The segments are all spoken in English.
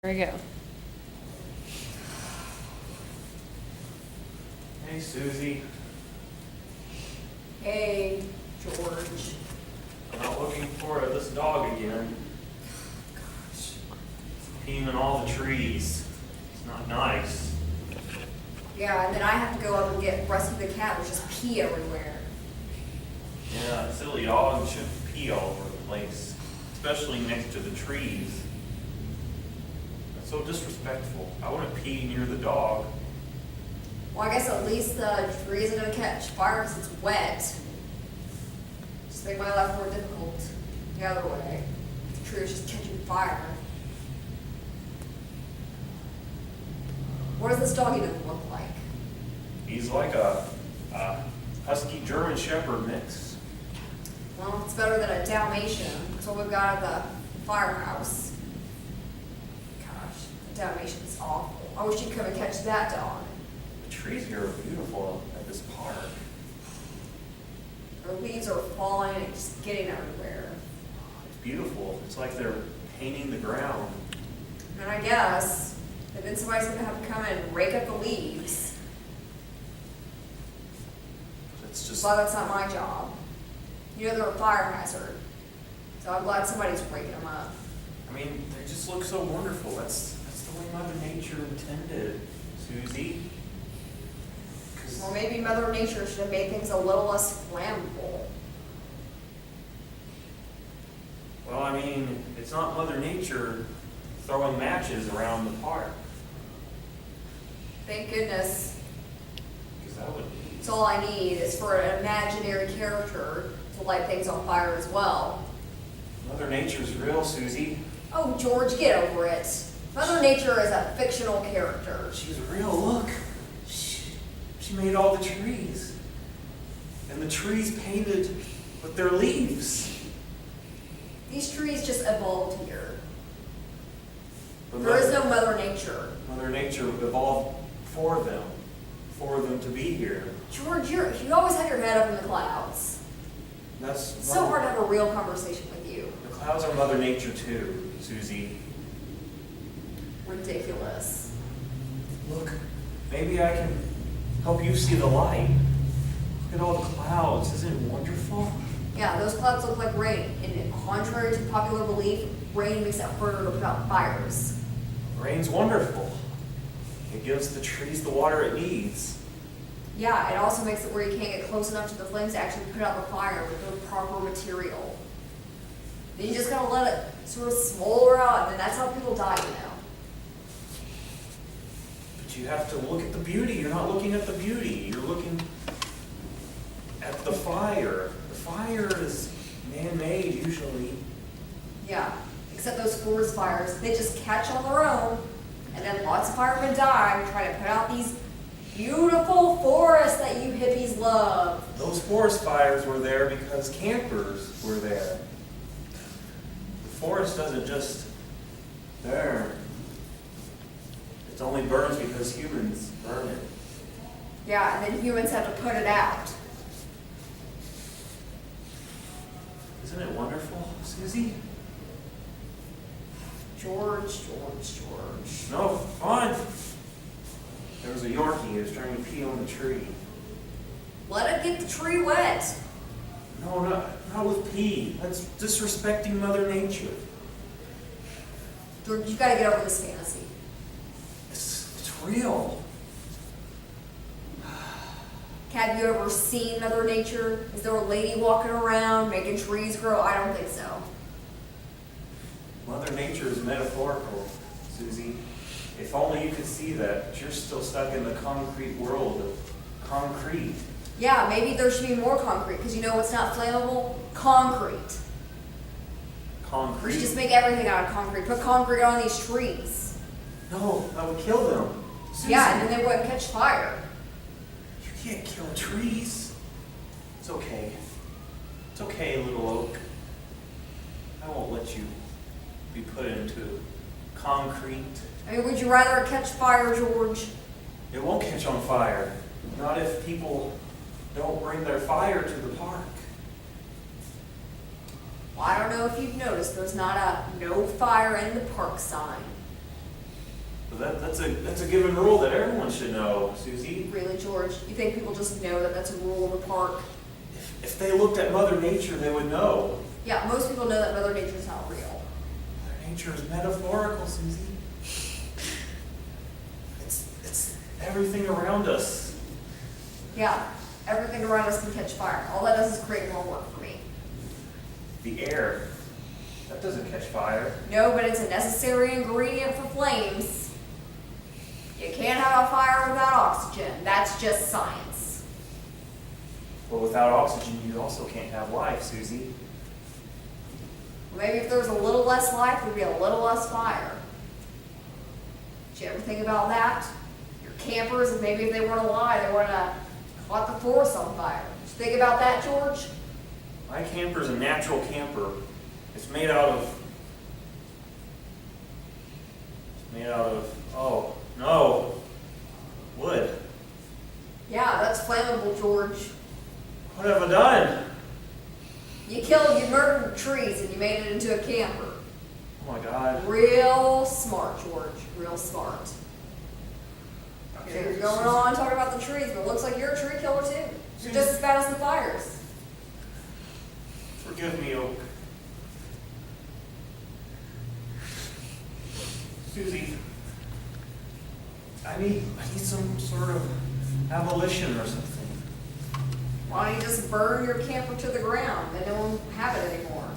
There we go. Hey, Susie. Hey, George. I'm out looking for this dog again. Gosh. Peeing in all the trees. It's not nice. Yeah, and then I have to go up and get Rusty the cat, which just pee everywhere. Yeah, silly dog shouldn't pee all over the place, especially next to the trees. That's so disrespectful. I wouldn't pee near the dog. Well, I guess at least the tree isn't going to catch fire because it's wet. Just make my life more difficult the other way. The tree is just catching fire. What does this dog even look like? He's like a husky German Shepherd mix. Well, it's better than a Dalmatian. That's what we've got at the firehouse. Gosh, a Dalmatian's awful. I wish you'd come and catch that dog. The trees here are beautiful at this park. The leaves are falling and just getting everywhere. It's beautiful. It's like they're painting the ground. And I guess that then somebody's gonna have to come in and rake up the leaves. It's just Well, that's not my job. You know, they're a fire hazard. So I'm glad somebody's raking them up. I mean, they just look so wonderful. That's the way Mother Nature intended, Susie. 'Cause- Or maybe Mother Nature should have made things a little less flammable. well, I mean, it's not Mother Nature throwing matches around the park. Thank goodness. Because that would It's all I need is for an imaginary character to light things on fire as well. Mother Nature's real, Susie. Oh, George, get over it. Mother Nature is a fictional character. She's real. Look, she made all the trees, and the trees painted with their leaves. These trees just evolved here. But There is no Mother Nature. Mother Nature evolved for them to be here. George, you always have your head up in the clouds. That's It's so hard to have a real conversation with you. The clouds are Mother Nature too, Susie. Ridiculous. Look, maybe I can help you see the light. Look at all the clouds. Isn't it wonderful? Yeah, those clouds look like rain. And contrary to popular belief, rain makes it harder to put out fires. Rain's wonderful. It gives the trees the water it needs. Yeah, it also makes it where you can't get close enough to the flames to actually put out the fire with the proper material. Then you just gotta let it sort of smolder out, and then that's how people die, you know. But you have to look at the beauty. You're not looking at the beauty. You're looking at the fire. The fire is man-made usually. Yeah, except those forest fires, they just catch on their own, and then lots of firemen die trying to put out these beautiful forests that you hippies love. Those forest fires were there because campers were there. The forest doesn't just burn. It only burns because humans burn it. Yeah, and then humans have to put it out. Isn't it wonderful, Susie? George. No, fun. There was a Yorkie who was trying to pee on the tree. Let it get the tree wet. No, not with pee. That's disrespecting Mother Nature. George, you gotta get over this fantasy. It's real. Have you ever seen Mother Nature? Is there a lady walking around making trees grow? I don't think so. Mother Nature is metaphorical, Susie. If only you could see that, but you're still stuck in the concrete world of concrete. Yeah, maybe there should be more concrete, because you know what's not flammable? Concrete. We Concrete? should just make everything out of concrete. Put concrete on these trees. No, that would kill them. Susie, Yeah, and then they wouldn't catch fire. you can't kill trees. It's okay. It's okay, little oak. I won't let you be put into concrete. I mean, would you rather it catch fire, George? It won't catch on fire. Not if people don't bring their fire to the park. Well, I don't know if you've noticed, there's not a no fire in the park sign. That's a given rule that everyone should know, Susie. Really, George? You think people just know that that's a rule in the park? If they looked at Mother Nature, they would know. Yeah, most people know that Mother Nature's not real. Mother Nature is metaphorical, Susie. It's everything around us. Yeah, everything around us can catch fire. All that does is create more work for me. The air, that doesn't catch fire. No, but it's a necessary ingredient for flames. You can't have a fire without oxygen. That's just science. But without oxygen, you also can't have life, Susie. Maybe if there's a little less life, there'd be a little less fire. Did you ever think about that? Your campers, and maybe if they weren't alive, they want to caught the forest on fire. Did you think about that, George? My camper's a natural camper. It's made out of, oh, no, wood. Yeah, that's flammable, George. What have I done? You murdered trees and you made it into a camper. Oh my God. Real smart, George. Real smart. Okay, you're going on talking about the trees, but it looks like you're a tree killer too. You're just as bad as the fires. Forgive me, Oak. Susie, I need some sort of abolition or something. Why don't you just burn your camper to the ground? Then it won't have it anymore.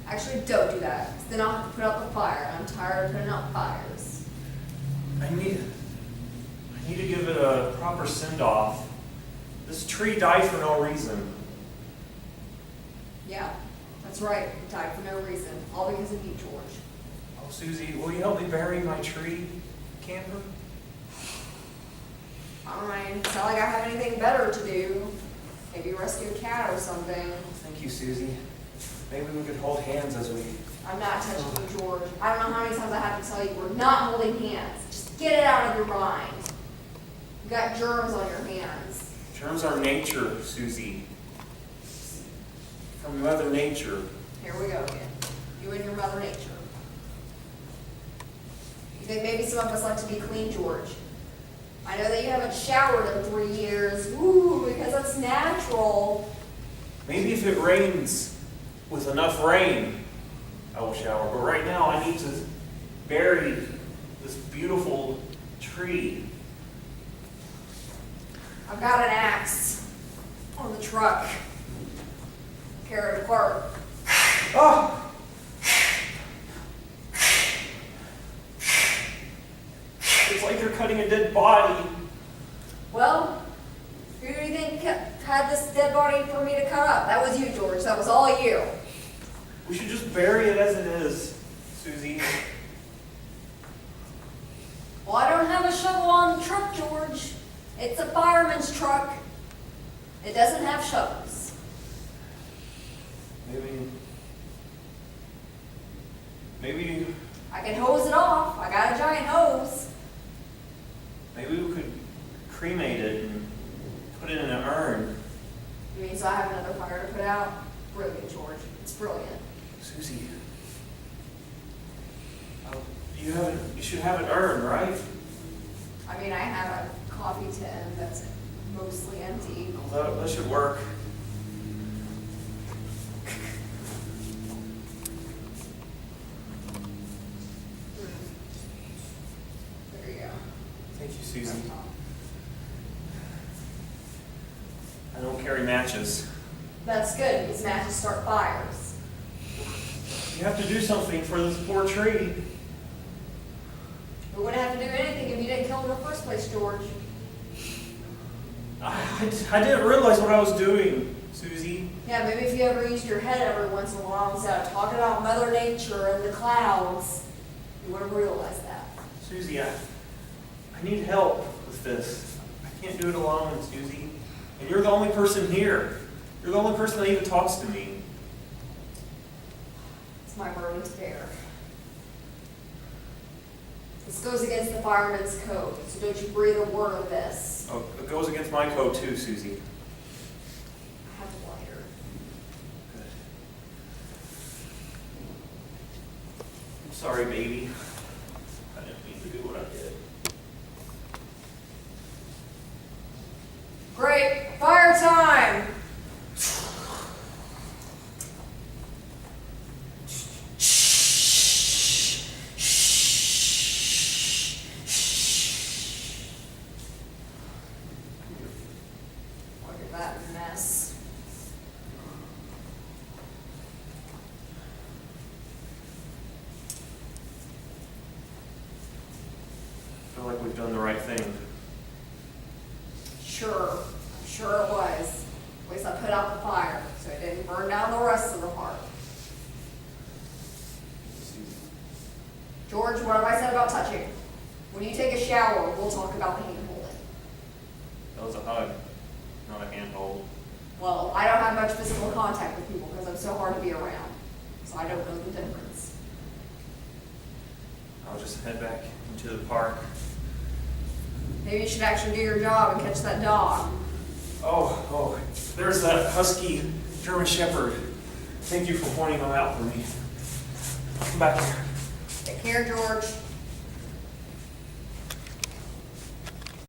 Actually, don't do that, 'cause then I'll have to put out the fire. I'm tired of putting out fires. I need to give it a proper send-off. This tree died for no reason. Yeah, that's right. It died for no reason. All because of you, George. Oh, Susie, will you help me bury my tree camper? Fine. It's not like I have anything better to do. Maybe rescue a cat or something. Thank you, Susie. Maybe we could hold hands as we... I'm not touching you, George. I don't know how many times I have to tell you we're not holding hands. Just get it out of your mind. You got germs on your hands. Germs are nature, Susie. From Mother Nature. Here we go again. You and your Mother Nature. You think maybe some of us like to be clean, George? I know that you haven't showered in 3 years. Ooh, because that's natural. Maybe if it rains with enough rain, I will shower. But right now, I need to bury this beautiful tree. I've got an axe on the truck. Carry it apart. Oh! It's like you're cutting a dead body. Well, who do you think had this dead body for me to cut up? That was you, George. That was all you. We should just bury it as it is, Susie. Well, I don't have a shovel on the truck, George. It's a fireman's truck. It doesn't have shovels. Maybe I can hose it off. I got a giant hose. maybe we could cremate it and put it in an urn. You mean so I have another fire to put out? Brilliant, George. It's brilliant. Susie, you should have an urn, right? I mean, I have a coffee tin that's mostly empty. Well, that should work. There you go. Thank you, Susie. I don't carry matches. That's good, because matches start fires. You have to do something for this poor tree. We wouldn't have to do anything if you didn't kill him in the first place, George. I didn't realize what I was doing, Susie. Yeah, maybe if you ever used your head every once in a while instead of talking about Mother Nature and the clouds, you would have realized that. Susie, I need help with this. I can't do it alone, Susie. And you're the only person here. You're the only person that even talks to me. It's my burden to bear. This goes against the fireman's code, so don't you breathe a word of this. Oh, it goes against my code too, Susie. I have a lighter. Good. I'm sorry, baby. I didn't mean to do what I did. Great, fire time! Look at that mess. I feel like we've done the right thing. Sure, I'm sure it was. At least I put out the fire, so it didn't burn down the rest of the park. George, what have I said about touching? When you take a shower, we'll talk about the hand holding. That was a hug, not a handhold. Well, I don't have much physical contact with people because I'm so hard to be around, so I don't know the difference. I'll just head back into the park. Maybe you should actually do your job and catch that dog. Oh, there's that husky German Shepherd. Thank you for pointing him out for me. Come back here. Take care, George.